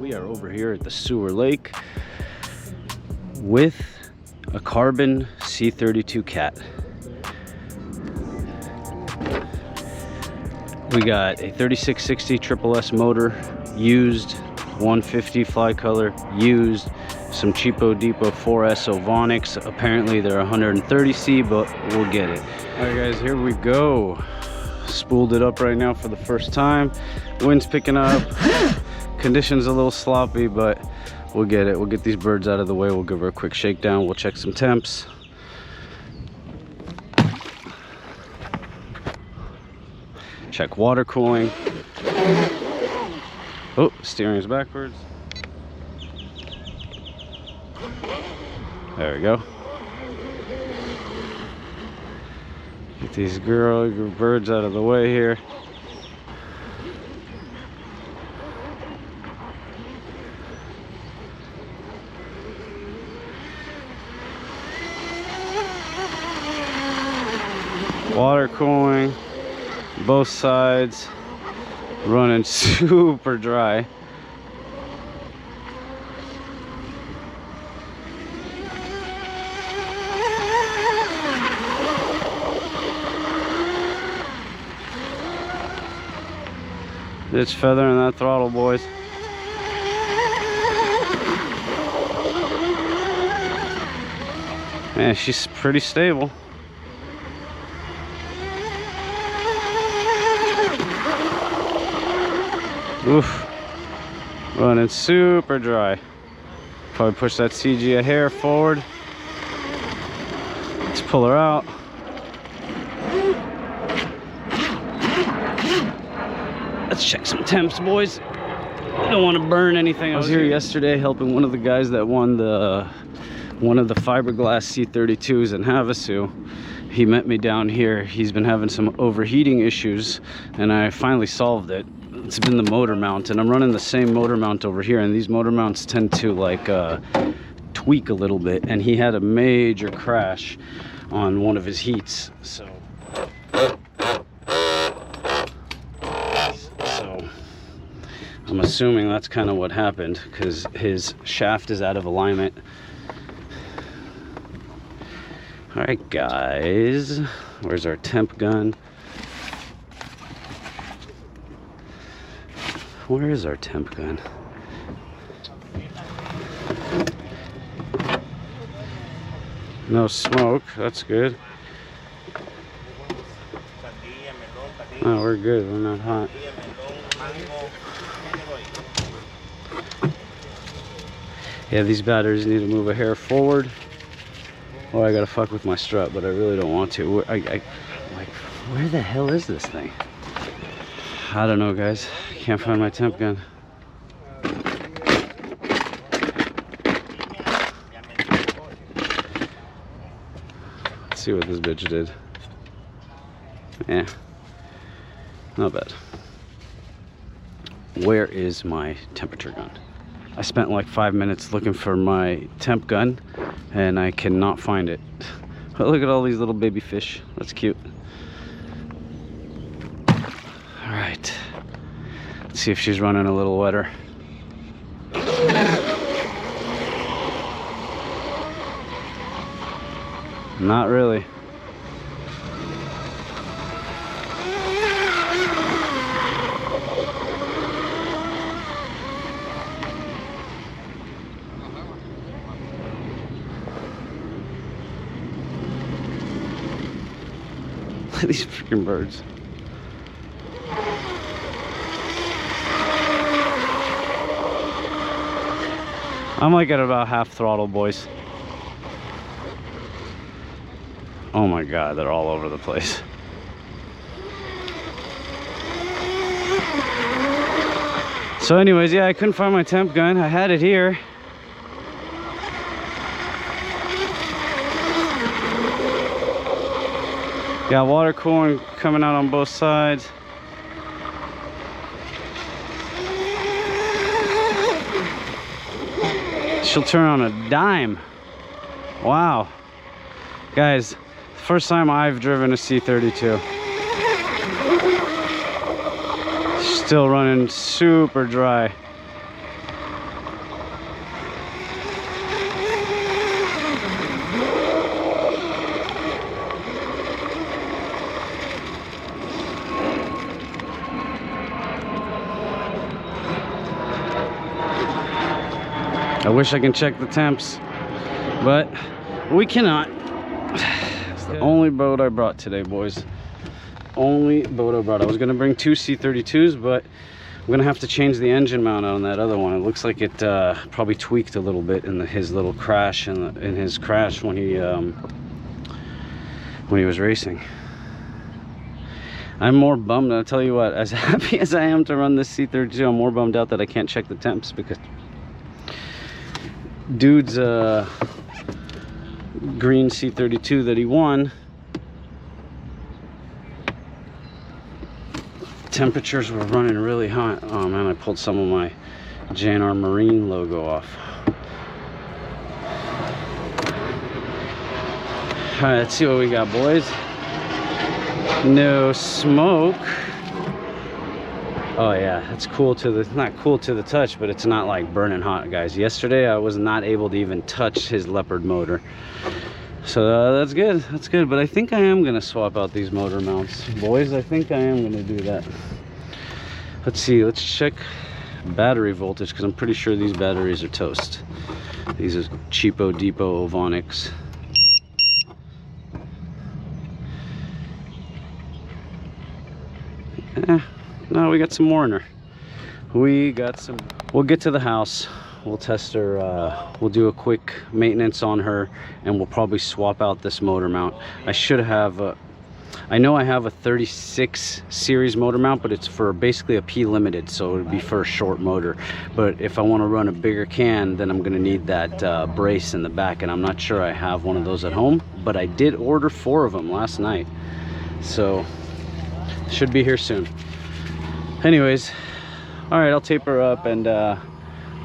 We are over here at the sewer lake with a carbon C32 cat. We got a 3660 Triple S motor, used, 150 fly color, used, some cheapo depot 4S Ovonics. Apparently they're 130C, but we'll get it. All right guys, here we go. Spooled it up right now for the first time. Wind's picking up. Conditions a little sloppy, but we'll get it. We'll get these birds out of the way. We'll give her a quick shakedown. We'll check some temps. Check water cooling. Oh, steering is backwards. There we go. Get these birds out of the way here. Water cooling, both sides, running super dry. It's feathering that throttle, boys. Man, she's pretty stable. Oof. Running super dry. Probably push that CG a hair forward. Let's pull her out. Let's check some temps, boys. I don't want to burn anything. I was here yesterday helping one of the guys that won one of the fiberglass C32s in Havasu. He met me down here. He's been having some overheating issues, and I finally solved it. It's been the motor mount, and I'm running the same motor mount over here, and these motor mounts tend to like tweak a little bit, and he had a major crash on one of his heats. So I'm assuming that's kind of what happened, because his shaft is out of alignment. All right, guys, where's our temp gun? Where is our temp gun? No smoke, that's good. Oh, we're good, we're not hot. Yeah, these batteries need to move a hair forward. Oh, I gotta fuck with my strut, but I really don't want to. Like, where the hell is this thing? I don't know, guys. Can't find my temp gun. Let's see what this bitch did. Yeah, not bad. Where is my temperature gun? I spent like 5 minutes looking for my temp gun, and I cannot find it. But look at all these little baby fish. That's cute. All right. Let's see if she's running a little wetter. Not really. Look at these freaking birds. I'm like at about half throttle, boys. Oh my God, they're all over the place. So anyways, yeah, I couldn't find my temp gun. I had it here. Got water cooling coming out on both sides. She'll turn on a dime. Wow. Guys, first time I've driven a C32. Still running super dry. I wish I can check the temps, but we cannot. It's the only boat I brought today, boys. Only boat I brought. I was gonna bring 2 C32s, but I'm gonna have to change the engine mount on that other one. It looks like it probably tweaked a little bit in his little crash, in his crash when he was racing. I'm more bummed. I'll tell you what, as happy as I am to run this C32, I'm more bummed out that I can't check the temps, because dude's green C32 that he won, temperatures were running really hot. Oh man, I pulled some of my JNR Marine logo off. All right, let's see what we got, boys. No smoke. Oh yeah, it's cool to the, not cool to the touch, but it's not like burning hot, guys. Yesterday I was not able to even touch his Leopard motor, so that's good. That's good. But I think I am gonna swap out these motor mounts, boys. I think I am gonna do that. Let's see. Let's check battery voltage, because I'm pretty sure these batteries are toast. These are cheapo depot Ovonics. No, we got some more in her. We got some. We'll get to the house. We'll test her. We'll do a quick maintenance on her, and we'll probably swap out this motor mount. I should have. I know I have a 36 series motor mount, but it's for basically a P limited, so it would be for a short motor. But if I want to run a bigger can, then I'm going to need that brace in the back, and I'm not sure I have one of those at home. But I did order 4 of them last night, so should be here soon. Anyways, all right, I'll tape her up, and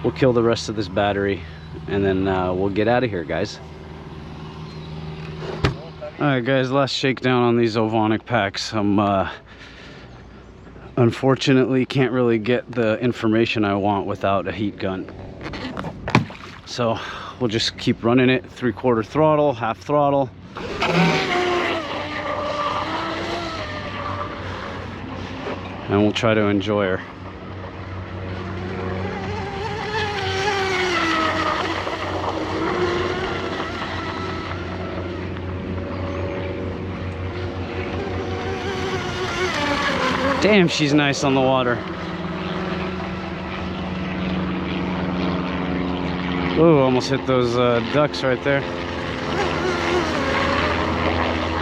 we'll kill the rest of this battery, and then we'll get out of here, guys. All right, guys, last shakedown on these Ovonic packs. I'm unfortunately can't really get the information I want without a heat gun, so we'll just keep running it 3/4 throttle, half throttle. And we'll try to enjoy her. Damn, she's nice on the water. Ooh, almost hit those ducks right there.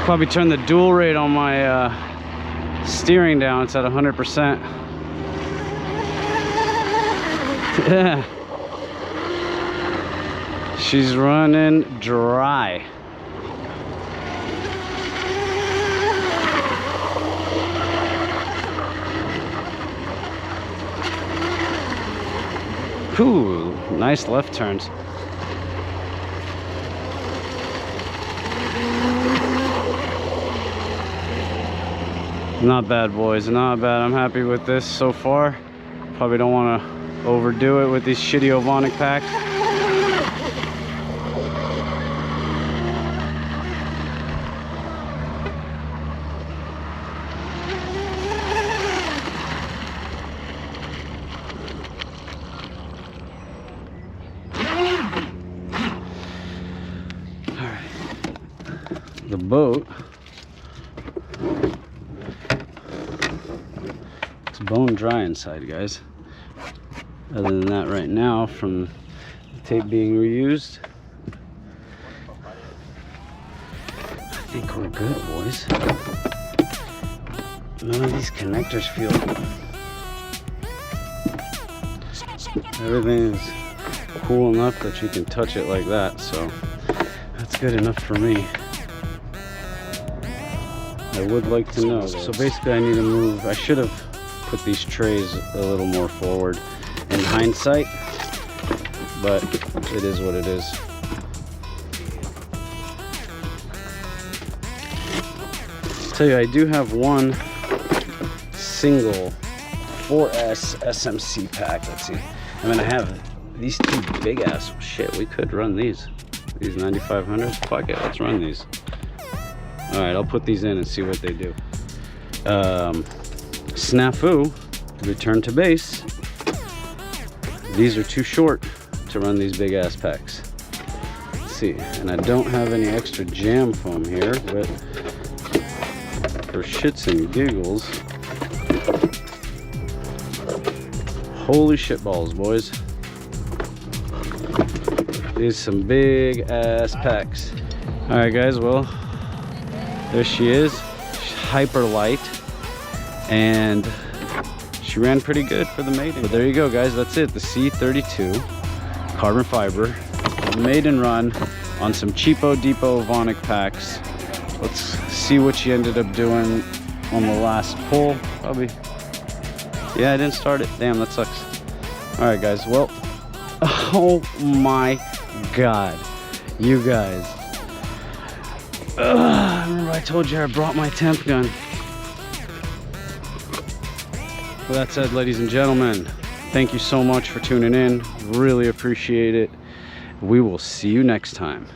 Probably turn the dual rate on my steering down. It's at 100%. Yeah, she's running dry. Ooh, nice left turns. Not bad, boys, not bad. I'm happy with this so far. Probably don't want to overdo it with these shitty Ovonic packs. All right, the boat. Bone dry inside, guys. Other than that, right now, from the tape being reused, I think we're good, boys. None of these connectors feel. Everything is cool enough that you can touch it like that, so that's good enough for me. I would like to know. So basically, I need to move. I should have put these trays a little more forward in hindsight, but it is what it is. I'll tell you, I do have one single 4S SMC pack. Let's see. I mean, I have these 2 big ass. Shit, we could run these 9500s. Fuck it, let's run these. All right, I'll put these in and see what they do. Snafu, return to base. These are too short to run these big ass packs. Let's see, and I don't have any extra jam foam here, but for shits and giggles, holy shit balls, boys. These some big ass packs. All right, guys, well, there she is. She's hyper light, and she ran pretty good for the Maiden. But there you go, guys, that's it. The C32 carbon fiber Maiden run on some cheapo depot Vonic packs. Let's see what she ended up doing on the last pull. Probably, yeah, I didn't start it. Damn, that sucks. All right, guys, well, oh my God, you guys. Remember I told you I brought my temp gun. With that said, ladies and gentlemen, thank you so much for tuning in. Really appreciate it. We will see you next time.